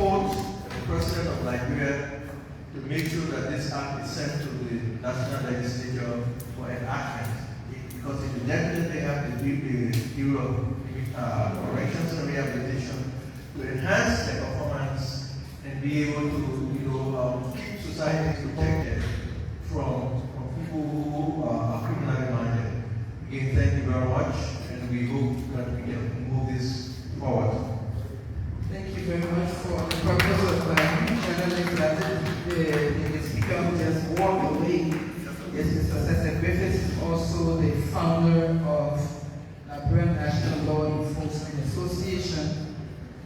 support the President of Liberia to make sure that this act is sent to the National Legislature for enactment. Because it will definitely have to give the Bureau of Corrections and Rehabilitation to enhance their performance and be able to keep society protected from people who are criminally minded. Again, thank you very much, and we hope that we can move this forward. Thank you very much for the purpose of channeling that the speaker who just walked away. Yes, Mr. Cesar Griffiths is also the founder of Liberian National Law Enforcement Association.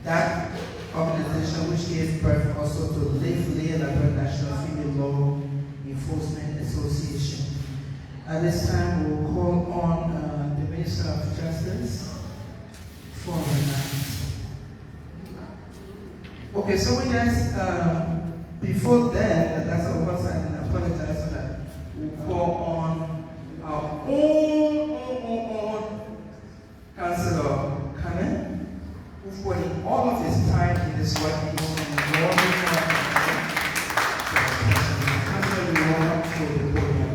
That organization which gave birth also to Liberia, Liberian National Female Law Enforcement Association. At this time, we will call on the Minister of Justice for the Okay, so we just, before that, that's what was I apologize for that. We'll call on our own Councillor Kamen, who's putting all of his time in this work. Councillor, we want to the podium.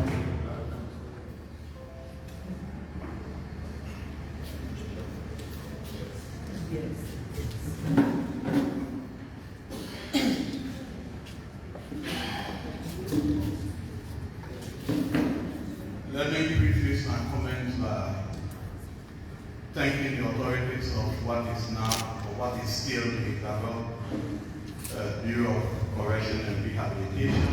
Let me preface my comments by thanking the authorities of what is now or what is still the Bureau of Correction and Rehabilitation,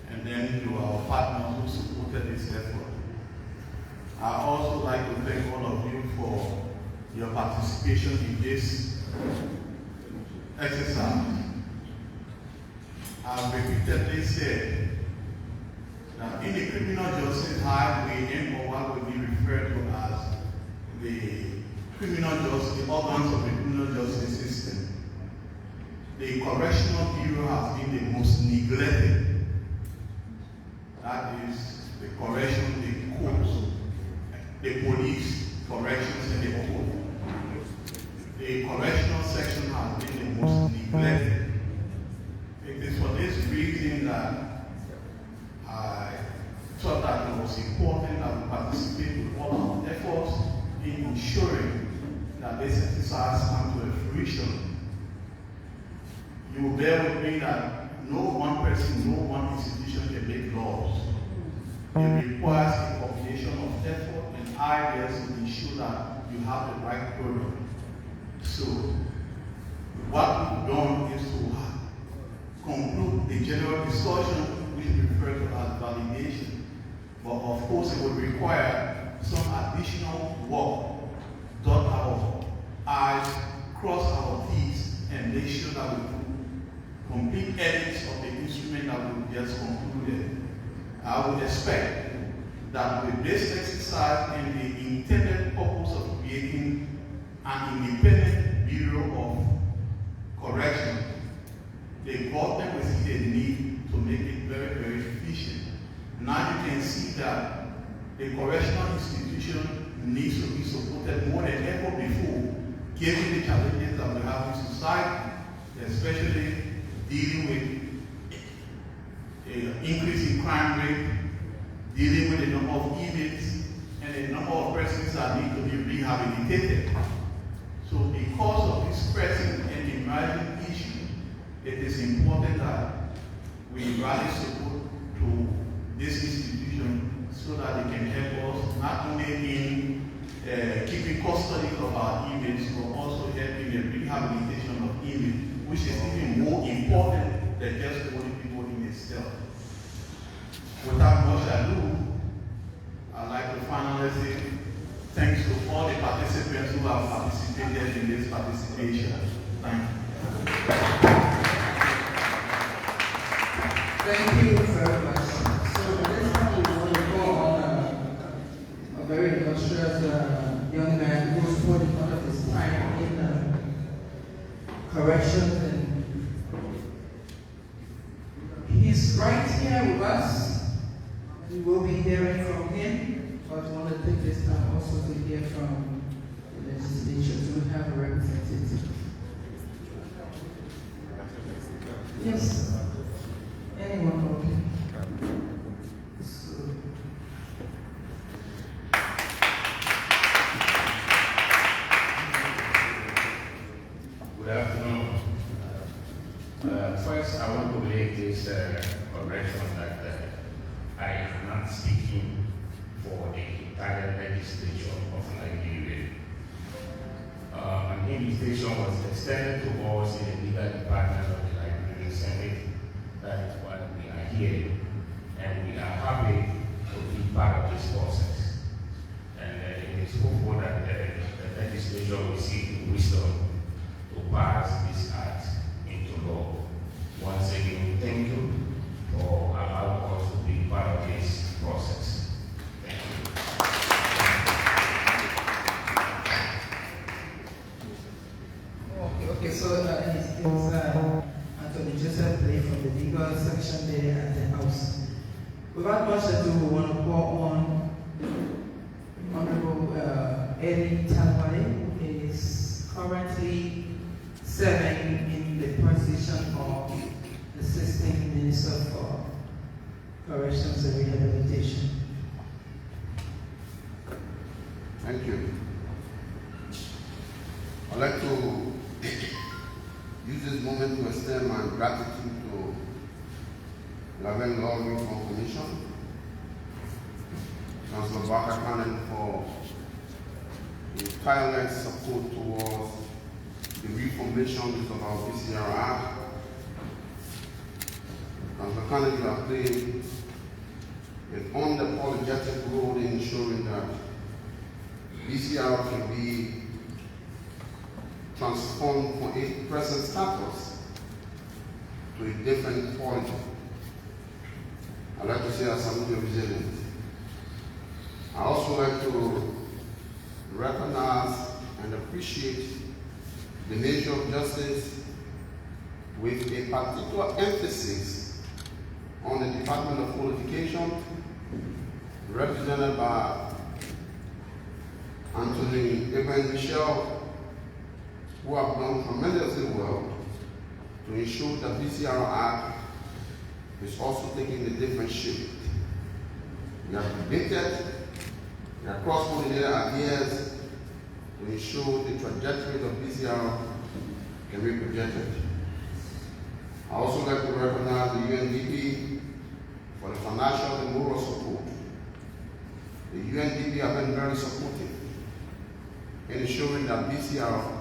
and then to our partners who supported this effort. I also like to thank all of you for your participation in this exercise. I've repeatedly said that in the criminal justice highway, and or what would be referred to as the criminal justice, the organs of the criminal justice system, the Correctional Bureau has been the most neglected. That is the correction, the courts, the police, corrections, and the court. The correctional section has been the most neglected. It is for this reason that I thought that it was important that we participate with all our efforts in ensuring that this exercise comes to a fruition. You will bear with me that no one person, no one institution can make laws. It requires a combination of effort and ideas to ensure that you have the right program. So, what we've done is to conclude the general discussion, which we refer to as validation. But of course, it would require some additional work, dot our I's, cross our T's, and make sure that we do complete edits of the instrument that we just concluded. I would expect that with this exercise and the intended purpose of creating an independent Bureau of Correction, the government will see the need to make it very, very efficient. Now you can see that the correctional institution needs to be supported more than ever before, given the challenges that we have in society, especially dealing with an increase in crime rate, dealing with the number of inmates, and the number of persons that need to be rehabilitated. So because of this pressing and emerging issue, it is important that we rally support to this institution so that they can help us not only in keeping custody of our inmates, but also helping the rehabilitation of inmates, which is even more important than just holding people in a cell. Without much ado, I'd like to finally say thanks to all the participants who have participated in this participation. Thank you. Thank you very much. So this time we want to go on a very illustrious young man who's putting a lot of his time in corrections, and he's right here with us. We will be hearing from him, but we want to take this time also to hear from the legislature. So we have a representative. Yes. Anyone okay? So, good afternoon. First, I want to make this correction that I am not speaking for the entire legislature of Liberia. An invitation was extended to us in the legal department of the Liberian Senate. That is why we are here, and we are happy to be part of this process. And it is hopeful that the legislature will seek wisdom to pass this act into law. Once again, thank you for allowing us to be part of this process. Thank you. okay, so it's Anthony Joseph Lee from the legal section there at the House. Without much ado, we want to call on Honorable Eddie Talwale, who is currently serving in the position of Assistant Minister for Corrections and Rehabilitation. Thank you. I'd like to use this moment to extend my gratitude to Laverne Law Reform Commission, Councilor Barker Cannon, for the tireless support towards the reformation of our BCR Act. Councilor Cannon, you have played an unapologetic role in ensuring that BCR can be transformed from its present status to a different quality. I'd like to say I salute your resilience. I also like to recognize and appreciate the Ministry of Justice with a particular emphasis on the Department of Qualification, represented by Anthony Eben Michel, who have done tremendously well to ensure that BCR Act is also taking a different shape. We have debated, we have cross-pollinated ideas to ensure the trajectory of BCR can be projected. I also like to recognize the UNDP for the financial and moral support. The UNDP have been very supportive in ensuring that BCR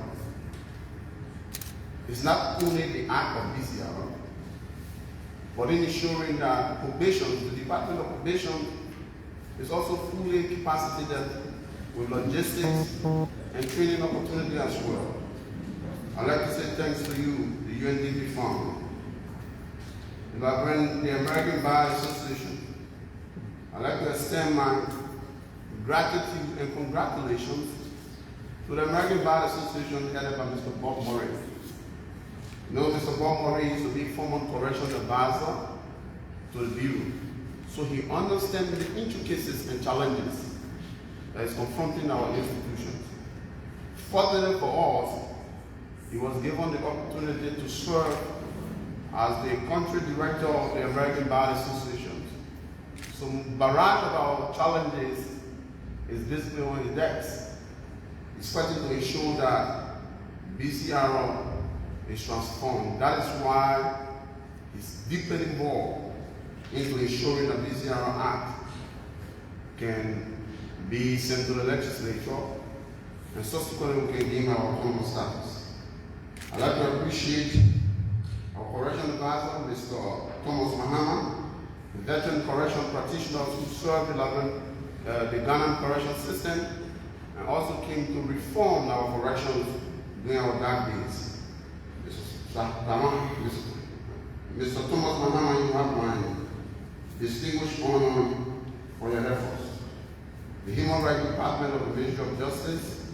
is not only the act of BCR, but in ensuring that probation, the Department of Probation, is also fully capacitated with logistics and training opportunity as well. I'd like to say thanks to you, the UNDP Fund, the American Bar Association. I'd like to extend my gratitude and congratulations to the American Bar Association headed by Mr. Bob Murray. You know, Mr. Bob Murray used to be former corrections advisor to the Bureau, so he understands the intricacies and challenges that is confronting our institutions. Fortunately for us, he was given the opportunity to serve as the country director of the American Bar Association. So barrage of our challenges is visible on the decks. He's fighting to ensure that BCR is transformed. That is why he's deeply involved into ensuring that BCR Act can be sent to the legislature and subsequently we can gain our autonomous status. I'd like to appreciate our correction advisor, Mr. Thomas Mahama, the veteran correction practitioners who served the Ghana correction system and also came to reform our corrections during our dark days. Mr. Thomas Mahama, you have my distinguished honor for your efforts. The Human Rights Department of the Ministry of Justice,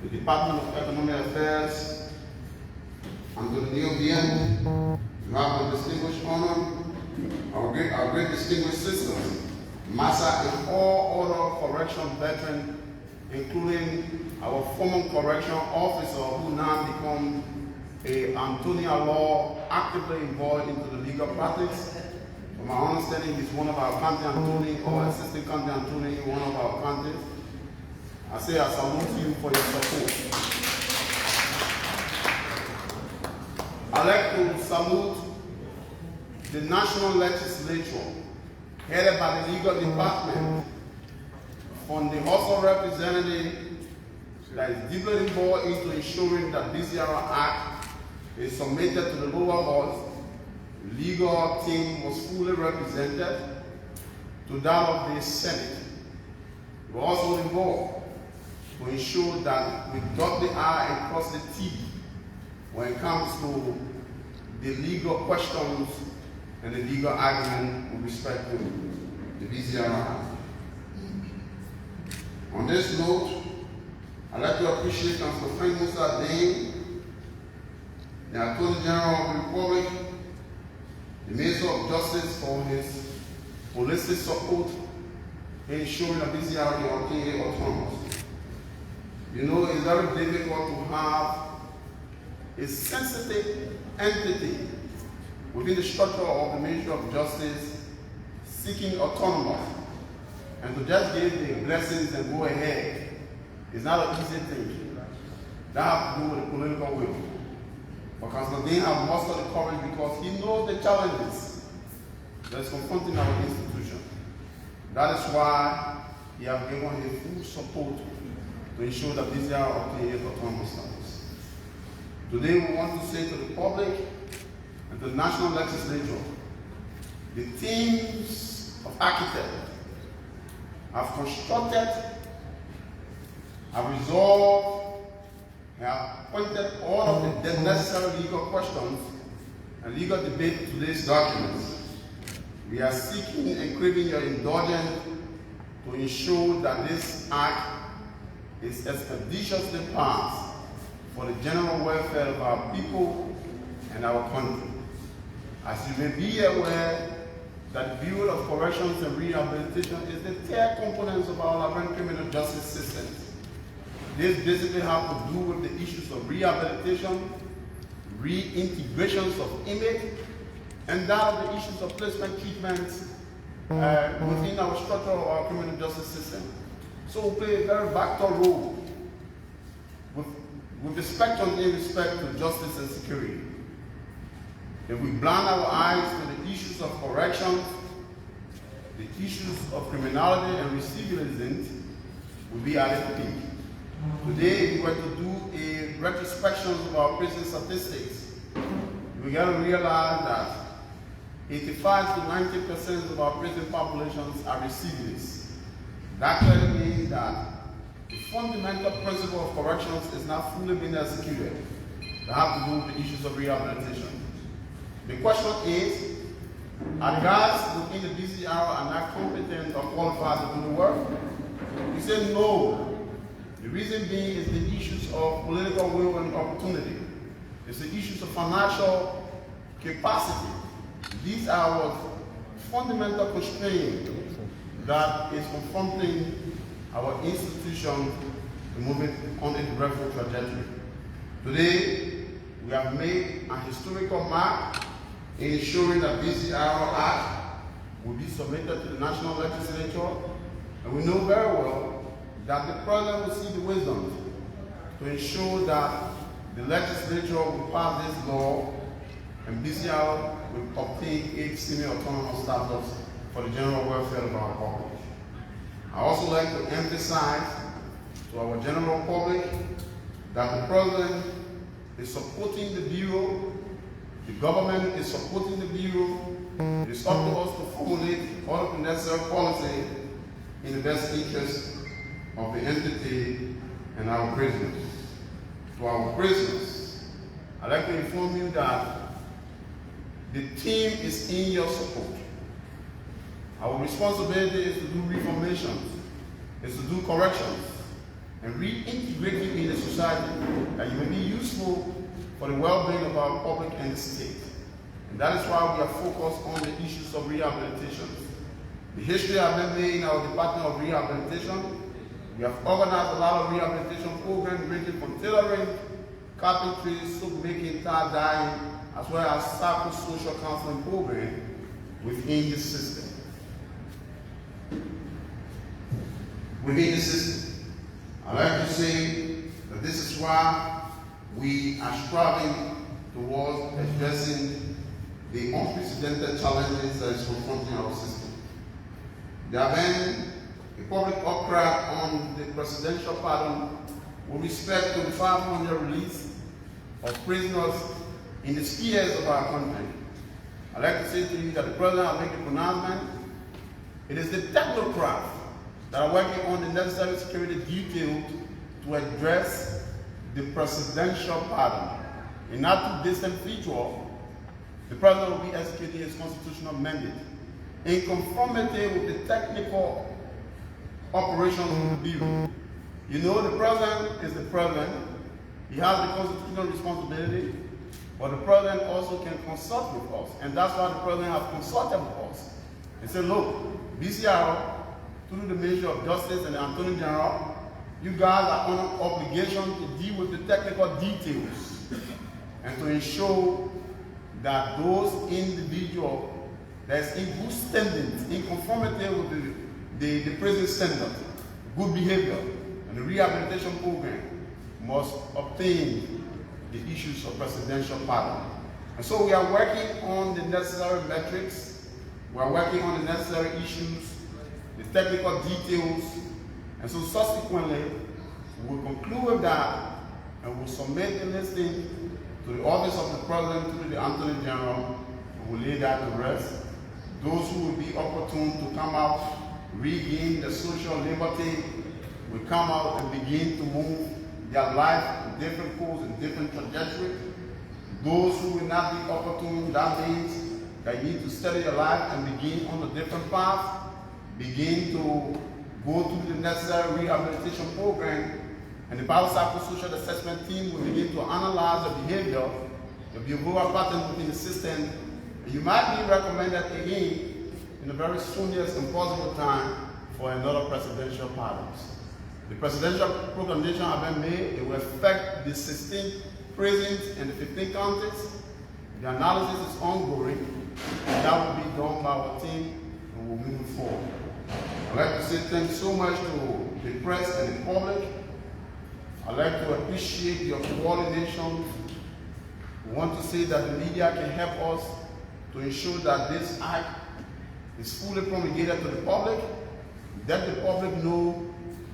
the Department of Economic Affairs, and to the NEOBN, you have the distinguished honor, our great distinguished sisters, Massa and all other correction veterans, including our former correction officer who now become Antonia Law actively involved into the legal practice. From my understanding, he's one of our county attorney or assistant county attorney in one of our counties. I say I salute you for your support. I'd like to salute the national legislature headed by the legal department from the House of Representatives that is deeply involved into ensuring that this Act is submitted to the lower house. The legal team was fully represented to that of the Senate. We're also involved to ensure that we dot the I and cross the T when it comes to the legal questions and the legal argument with respect to the BCRI. On this note, I'd like to appreciate Councilor Frank Musa Dane, the Attorney General of the Republic, the Minister of Justice for his holistic support in ensuring that BCRI obtain autonomous. You know, it's very difficult to have a sensitive entity within the structure of the Ministry of Justice seeking autonomy, and to just give the blessings and go ahead is not an easy thing. That has to do with the political will. But Councilor Dean has mustered the courage because he knows the challenges that is confronting our institution. That is why he has given his full support to ensure that this year obtains autonomous status. Today we want to say to the public and to the national legislature, the teams of architects have constructed, have resolved, have pointed all of the necessary legal questions and legal debate to today's documents. We are seeking and craving your indulgence to ensure that this act is expeditiously passed for the general welfare of our people and our country. As you may be aware, that the Bureau of Corrections and Rehabilitation is the third component of our Liberian criminal justice system. This basically has to do with the issues of rehabilitation, reintegrations of inmates, and that of the issues of placement treatments within our structure of our criminal justice system. So we play a very vital role with the spectrum in respect to justice and security. If we blind our eyes to the issues of corrections, the issues of criminality and recidivism, we'll be at its peak. Today, if we were to do a retrospection of our prison statistics, we got to realize that 85 to 90% of our prison populations are recidivists. That clearly means that the fundamental principle of corrections is not fully being executed. They have to do with the issues of rehabilitation. The question is, are guys within the DCR are not competent or qualified to do the work? We say no. The reason being is the issues of political will and opportunity. It's the issues of financial capacity. These are our fundamental constraints that is confronting our institution to move it on its rightful trajectory. Today, we have made a historical mark in ensuring that this Act will be submitted to the national legislature, and we know very well that the President will see the wisdom to ensure that the legislature will pass this law and BCR will obtain its semi-autonomous status for the general welfare of our population. I also like to emphasize to our general public that the President is supporting the Bureau, the government is supporting the Bureau. It is up to us to formulate all of the necessary policy in the best interest of the entity and our prisoners. To our prisoners, I'd like to inform you that the team is in your support. Our responsibility is to do reformations, is to do corrections, and reintegrate you in the society that you may be useful for the well-being of our public and the state. And that is why we are focused on the issues of rehabilitation. The history has been made in our Department of Rehabilitation. We have organized a lot of rehabilitation programs ranging from tailoring carpentry, soap making, tie dyeing, as well as psychosocial counseling program within the system. Within the system, I like to say that this is why we are striving towards addressing the unprecedented challenges that is confronting our system. There have been a public outcry on the presidential pardon with respect to the 500 release of prisoners in the spheres of our country. I'd like to say to you that the president has made a pronouncement. It is the technocrats that are working on the necessary security details to address the presidential pardon. In not too distant future, the president will be executing his constitutional mandate in conformity with the technical operations of the bill. You know, the president is the president. He has the constitutional responsibility, but the president also can consult with us, and that's why the president has consulted with us and said, look, BCR, through the Ministry of Justice and the Attorney General, you guys are on an obligation to deal with the technical details and to ensure that those individuals that's in good standing, in conformity with the prison standard, good behavior, and the rehabilitation program must obtain the issues of presidential pardon. And so we are working on the necessary metrics, we are working on the necessary issues, the technical details, and so subsequently we will conclude with that and we'll submit the listing to the office of the president, to the Attorney General, and we'll lay that to rest. Those who will be opportune to come out, regain the social liberty, will come out and begin to move their life in different courses and different trajectories. Those who will not be opportune, that means that you need to study your life and begin on a different path, begin to go through the necessary rehabilitation program, and the biopsychosocial assessment team will begin to analyze the behavior, the behavioral pattern within the system, and you might be recommended again in a very soonest and possible time for another presidential pardons. The presidential proclamation has been made. It will affect the 16 prisons and the 15 counties. The analysis is ongoing, and that will be done by our team, and we'll move forward. I'd like to say thanks so much to the press and the public. I'd like to appreciate your coordination. We want to say that the media can help us to ensure that this act is fully promulgated to the public, that the public know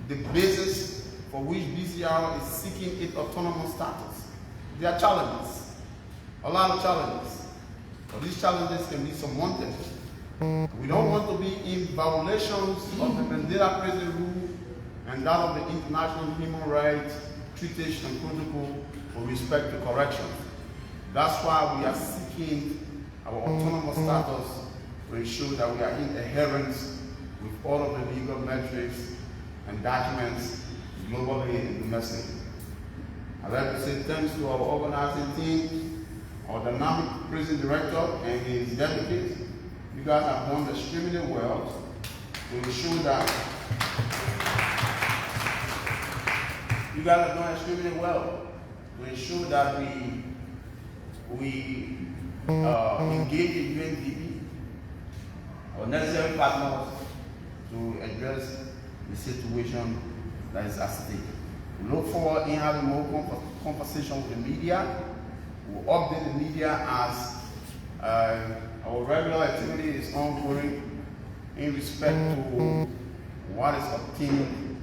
the basis for which BCR is seeking its autonomous status. There are challenges, a lot of challenges, but these challenges can be surmounted. We don't want to be in violations of the Mandela prison rule and that of the international human rights treaties and protocol with respect to corrections. That's why we are seeking our autonomous status to ensure that we are in adherence with all of the legal metrics and documents globally and domestically. I'd like to say thanks to our organizing team, our dynamic prison director and his deputies. You guys have done extremely well to ensure that we engage in UNDP, our necessary partners, to address the situation that is at stake. We look forward in having more conversation with the media. We'll update the media as our regular activity is ongoing in respect to what is obtained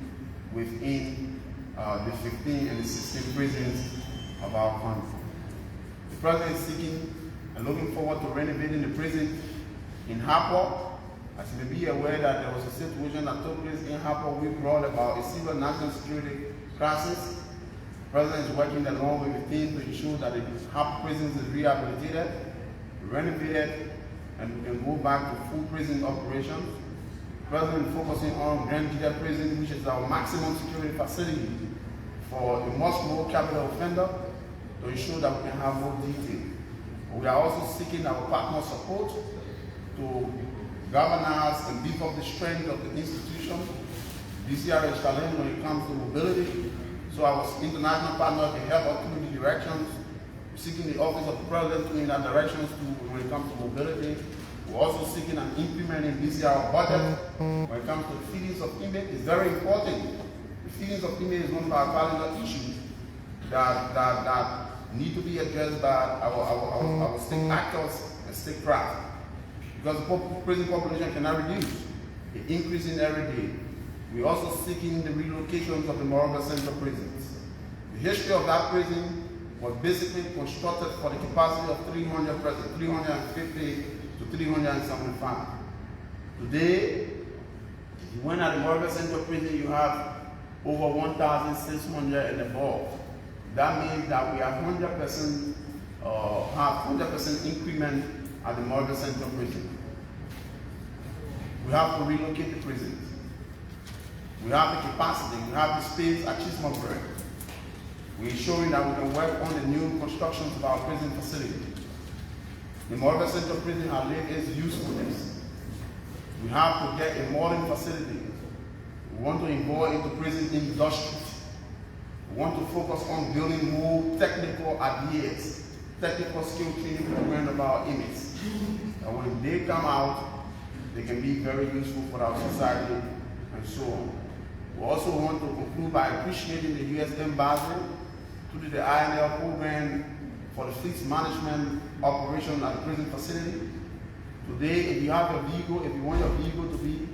within the 15 and the 16 prisons of our country. The president is seeking and looking forward to renovating the prison in Harper. As you may be aware that there was a situation that took place in Harper, we brought about a severe national security crisis. The president is working along with the team to ensure that the Harper prisons is rehabilitated, renovated, and go back to full prison operations. The president is focusing on Grand Judah Prison, which is our maximum security facility for a much more capital offender, to ensure that we can have more detail. We are also seeking our partner support to galvanize and beef up the strength of the institution. BCR is challenged when it comes to mobility, so our international partner can help us through the directions. We're seeking the office of the president to in that directions when it comes to mobility. We're also seeking an increment in BCR budget when it comes to the feelings of inmate. It's very important. The feelings of inmate is one of our cardinal issues that need to be addressed by our state actors and state craft. Because the prison population cannot reduce. It's increasing every day. We're also seeking the relocations of the Moreover Central prisons. The history of that prison was basically constructed for the capacity of 350 to 375. Today, if you went at the Moreover Central prison, you have over 1,600 and above. That means that we have 100% increment at the Moreover Central prison. We have to relocate the prisons. We have the capacity, we have the space at Chismore. We're showing that we can work on the new constructions of our prison facility. The Moreover Central prison has lived its usefulness. We have to get a modern facility. We want to involve into prison industry. We want to focus on building more technical ideas, technical skill training program of our inmates. And when they come out, they can be very useful for our society and so on. We also want to conclude by appreciating the U.S. Embassy through the INL program for the fleet management operation at the prison facility. Today, if you have a vehicle, if you want your vehicle to be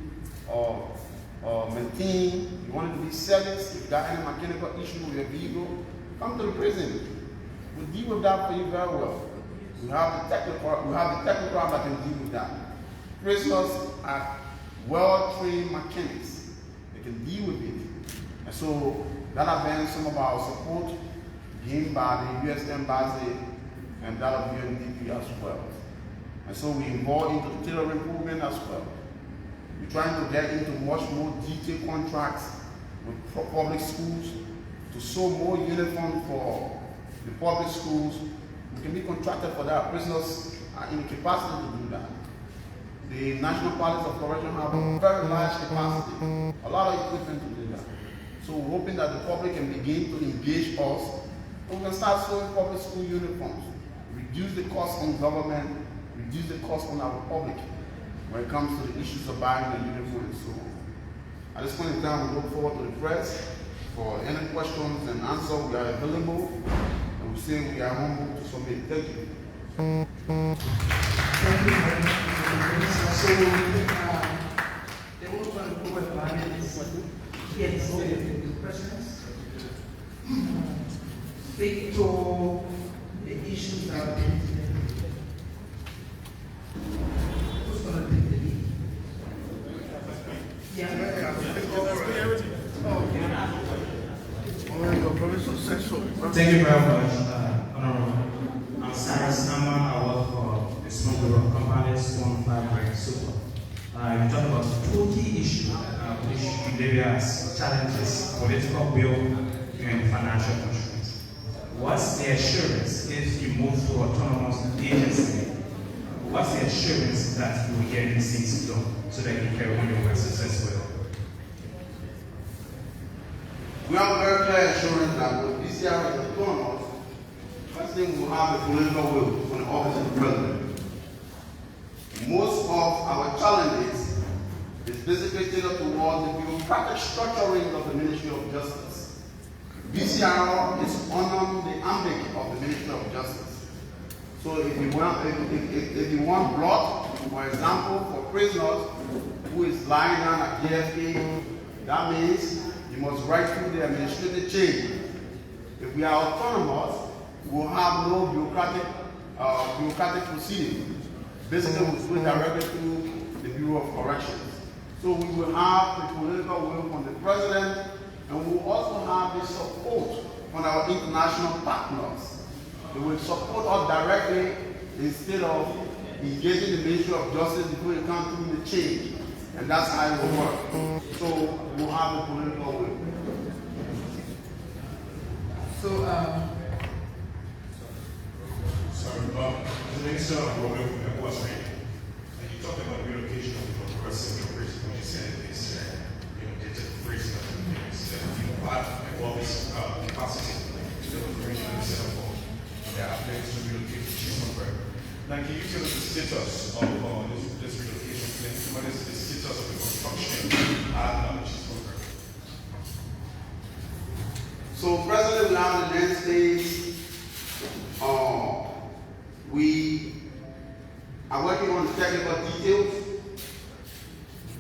maintained, you want it to be serviced, if you got any mechanical issue with your vehicle, come to the prison. We'll deal with that for you very well. We have the technical that can deal with that. Prisoners are well-trained mechanics. They can deal with it. And so that has been some of our support given by the U.S. Embassy and that of UNDP as well. And so we involved into the tailoring program as well. We're trying to get into much more detailed contracts with public schools to sew more uniforms for the public schools. We can be contracted for that. Prisoners are in the capacity to do that. The National Palace of Correction have a very large capacity, a lot of equipment to do that. So we're hoping that the public can begin to engage us, and we can start sewing public school uniforms, reduce the cost on government, reduce the cost on our public when it comes to the issues of buying a uniform and so on. At this point in time, we look forward to the press for any questions and answers. We are available, and we say we are humble to submit. Thank you. Thank you very much. So, the open public planning is yes, the questions. Speak to the issues that are being who's going to take the lead? Yeah. Thank you very much, Honorable. I'm Cyrus Nama. I work for the small group of companies, 155 Super. You talk about two key issues which Liberia has challenges: political will and financial constraints. What's the assurance if you move to autonomous agency? What's the assurance that you will get these things done so that you carry on your work successfully? We have very clear assurance that with BCR is autonomous, first thing we'll have a political will from the office of the president. Most of our challenges is basically tailored towards the bureaucratic structuring of the Ministry of Justice. BCR is under the ambit of the Ministry of Justice. So if you want blood, for example, for prisoners who is lying down at JFK, that means you must write through the administrative chain. If we are autonomous, we will have no bureaucratic proceeding. Basically, we'll go directly through the Bureau of Corrections. So we will have the political will from the president, and we will also have the support from our international partners. They will support us directly instead of engaging the Ministry of Justice before you come through the chain. And that's how it will work. So we'll have the political will. So, the Minister of Government from Ecowas, and you talked about relocation of the progressive prison, when you said this, they took prison of the things that you part of all this capacity, the regional center for Now, can you tell us the status of this relocation plan? What is the status of the construction at Chisholm? So presently we are in the next stage. We are working on the technical details.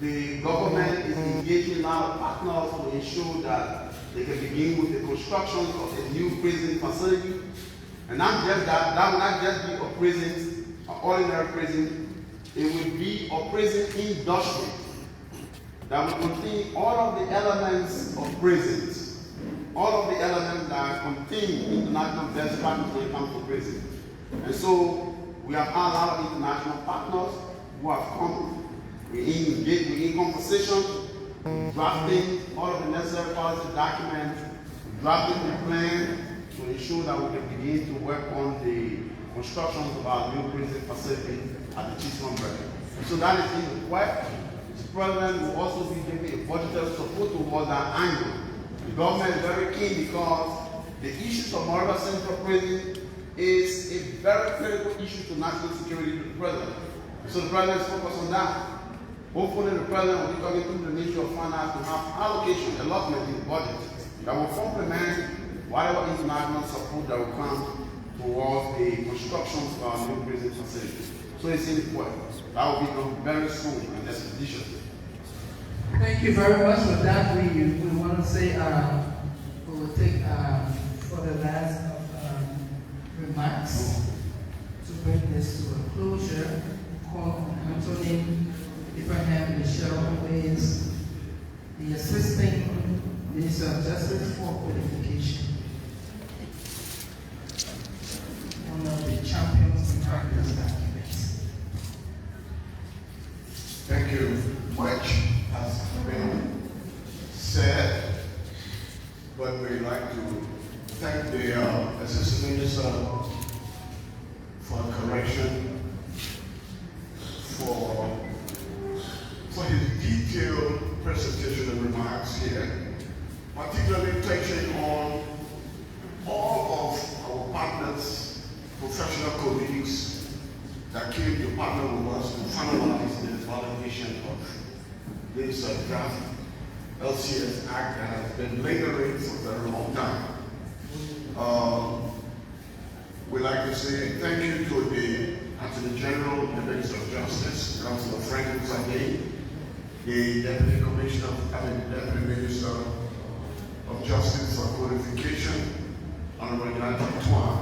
The government is engaging now partners to ensure that they can begin with the construction of a new prison facility. And not just that, that will not just be a prison, an ordinary prison. It will be a prison industry that will contain all of the elements of prisons, all of the elements that contain international best practice when it comes to prison. And so we have had a lot of international partners who have come. We're in conversation, drafting all of the necessary policy documents, drafting the plan to ensure that we can begin to work on the construction of our new prison facility at the Chisholm Break. So that is in the work. The president will also be giving a budgetary support towards that angle. The government is very keen because the issues of Moreover Central Prison is a very critical issue to national security to the president. So the president is focused on that. Hopefully the president will be coming through the Ministry of Finance to have allocation, allotment in the budget that will complement whatever international support that will come towards the construction of our new prison facility. So it's in the work. That will be done very soon and expeditiously. Thank you very much for that. We want to say we will take for the last remarks to bring this to a closure. Call on Anthony Abraham Michelle, who is the Assistant Minister of Justice for Codification. One of the champions behind this document. Thank you. Much has been said, but we'd like to thank the Assistant Minister for correction, for his detailed presentation and remarks here, particularly touching on all of our partners, professional colleagues that came to partner with us to finalize the validation of this draft LCS Act that has been lingering for a very long time. We'd like to say thank you to the Attorney General, the Minister of Justice, Councilor Franklin Zagay, the Deputy Commissioner, the Deputy Minister of Justice for Codification, Honorable Yanti Twan,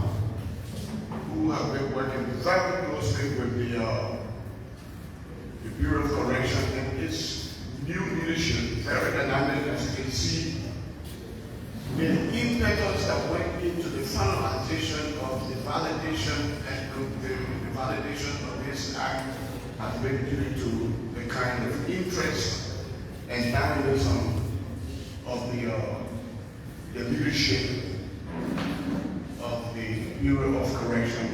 who have been working very closely with the Bureau of Correction and its new leadership, very dynamic, as you can see. The impetus that went into the finalization of the validation and the validation of this act has been due to the kind of interest and dynamism of the leadership of the Bureau of Correction,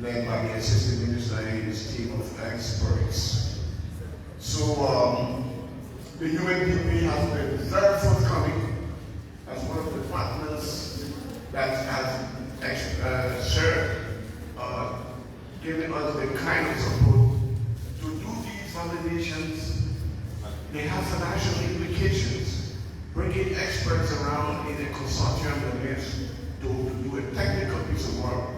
led by the Assistant Minister and his team of experts. So the UNDP has been very forthcoming as one of the partners that has shared, giving us the kind of support to do these validations. They have financial implications. Bringing experts around in a consortium like this to do a technical piece of work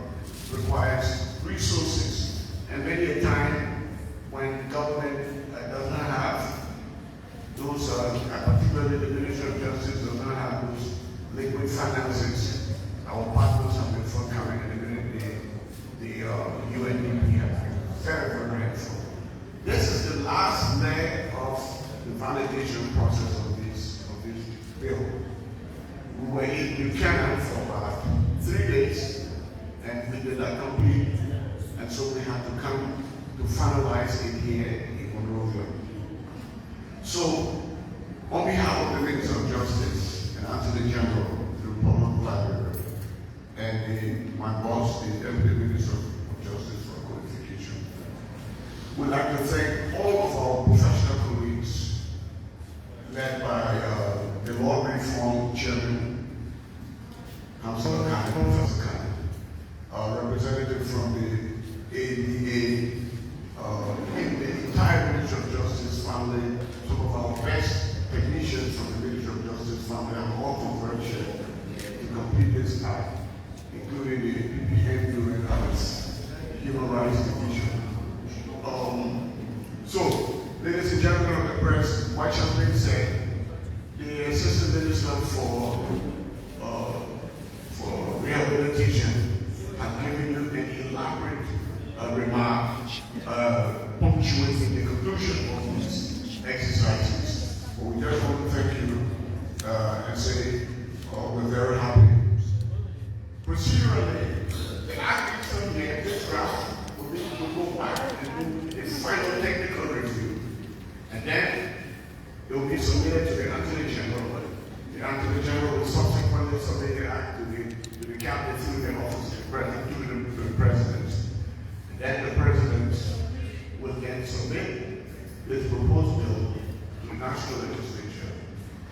requires resources, and many a time when government does not have those, particularly the Ministry of Justice does not have those liquid finances, our partners have been forthcoming, and the UNDP has been very, very helpful. This is the last leg of the validation process of this bill. We were in Buchanan for about 3 days, and we did not complete, and so we had to come to finalize it here in Monrovia. So, on behalf of the Minister of Justice and Attorney General, the Republic Library, and my boss, the Deputy Minister of Justice for Codification, we'd like to thank all of our professional colleagues, led by the Law Reform Chairman, Councilor Khan, Professor Khan, our representative from the AD everybody's division. So, ladies and gentlemen of the press, what has been said, the Assistant Minister for Rehabilitation has given you an elaborate remark punctuating the conclusion of these exercises. But we just want to thank you and say we're very happy. Procedurally, the action here, this draft, will go back and do a final technical review. And then it will be submitted to the Attorney General. The Attorney General will subsequently submit the act to the cabinet through the office of the President, to the President. And then the President will then submit this proposed bill to the National Legislature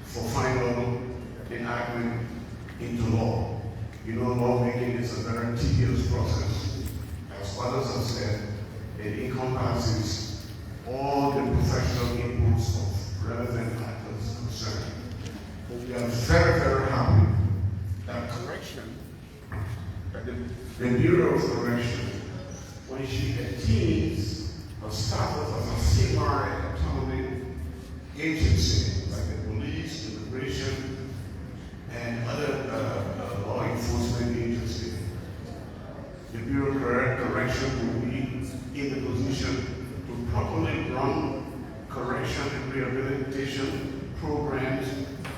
for final enactment into law. You know, lawmaking is a very tedious process. As others have said, it encompasses all the professional inputs of relevant actors concerned. But we are very, very happy that the Bureau of Correction, when she attains her status as a semi-autonomous agency, like the police, immigration, and other law enforcement agencies, the Bureau of Correction will be in the position to properly run correction and rehabilitation programs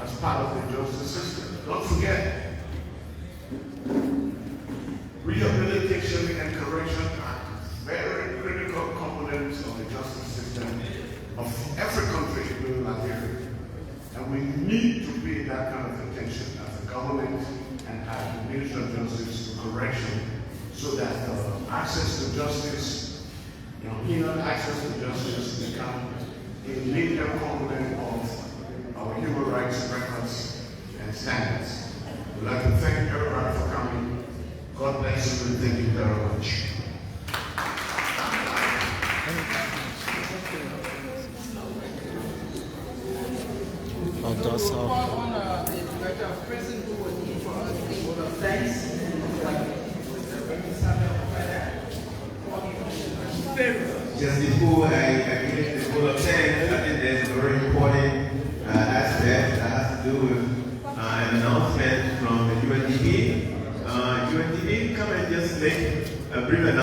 as part of the justice system. Don't forget, rehabilitation and correction are very critical components of the justice system of every country, including Liberia. And we need to pay that kind of attention as a government and as the Ministry of Justice to correction, so that access to justice, access to justice become a major component of our human rights records and standards. We'd like to thank everybody for coming. God bless you and thank you very much. On the Director of Prison who was here for us, the vote of thanks. Just before I give the vote of thanks, I think there's a very important aspect that has to do with an announcement from the UNDP. UNDP come and just make a brief announcement.